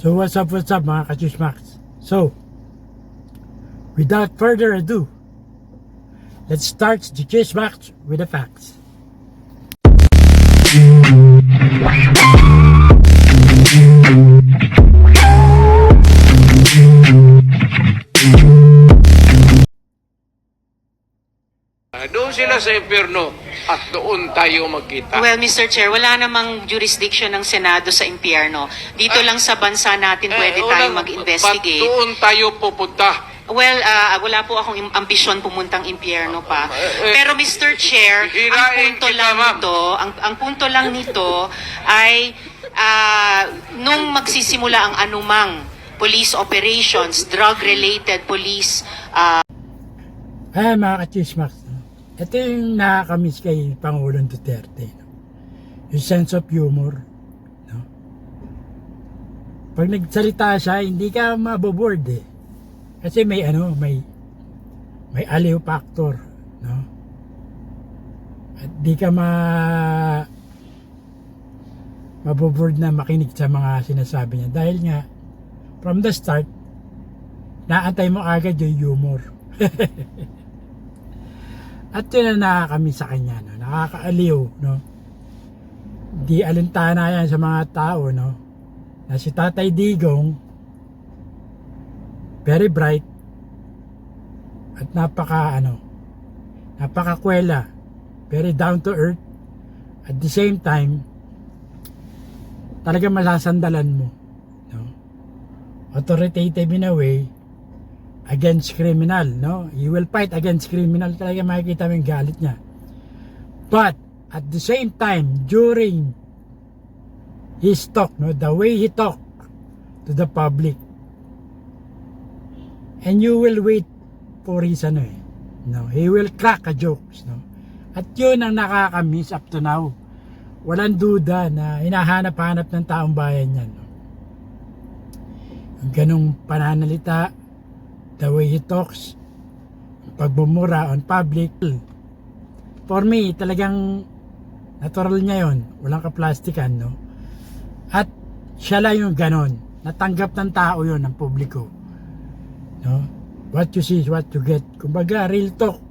So what's up mga ka-Chismax? So, without further ado, let's start the Chismax with the facts. Doon sila sa impyerno at doon tayo magkita. Well, Mr. Chair, wala namang jurisdiction ng Senado sa impyerno. Dito lang sa bansa natin pwede tayong mag-investigate. Doon tayo pupunta. Well, wala po akong ambisyon pumuntang impyerno pa. Pero Mr. Chair, ang punto lang nito ay nung magsisimula ang anumang police operations, drug-related police Mga ka-Chismax, ito yung nakakamiss kay Pangulong Duterte, no? Yung sense of humor, no? Pag nagsalita siya, hindi ka maboboard eh. Kasi may aliw factor, no? At di ka maboboard na makinig sa mga sinasabi niya. Dahil nga, from the start, naantay mo agad yung humor. At yun ang nakakamiss sa kanya, no? Nakakaaliw, no? Di alintana yan sa mga tao, no? Na si Tatay Digong, very bright, at napakakwela, very down to earth, at the same time, talagang masasandalan mo, no? Authoritative in a way, against criminal, no? He will fight against criminal. Talaga makikita mo yung galit niya. But at the same time, during his talk, no, the way he talk to the public, and you will wait for his no, he will crack a jokes, no? At yun ang nakakamiss up to now. Walang duda na hinahanap-hanap ng taong bayan yan, no? Yung ganong pananalita, the way he talks, pagbumura on public. For me, talagang natural niya yon, walang kaplastikan, no? At siya lang yung ganon, natanggap ng tao yon, ng publiko, no? What you see is what you get. Kumbaga, real talk.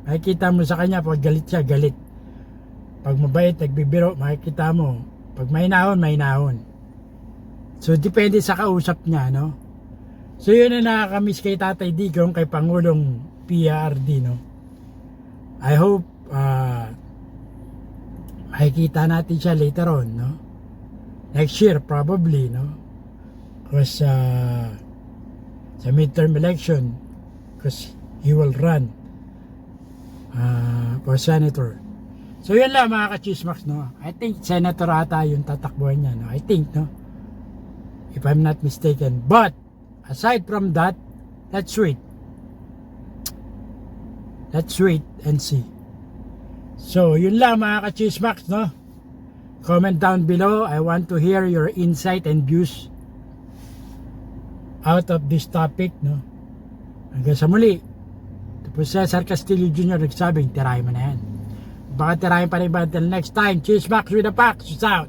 Makikita mo sa kanya, pag galit siya, galit. Pag mabait, nagbibiro, makikita mo. Pag mahinahon, mahinahon. So, depende sa kausap niya, no? So yun na nakakamiss kay Tatay Digong, kay Pangulong PRD, no? I hope makikita natin siya later on, no? Next year probably, no? Because sa midterm election, because he will run for senator. So yun lang mga ka-Chismax, no? I think senator ata yung tatakbuhan niya, no? I think, no? If I'm not mistaken. But aside from that, let's wait. Let's wait and see. So, yun lang mga ka-Chismax, no? Comment down below. I want to hear your insight and views out of this topic, no? Hanggang sa muli. Tapos Cesar Castillo Jr. nagsabing, tirahin mo na yan. Baka tirahin pa rin ba until next time. Chismax with the facts. Out.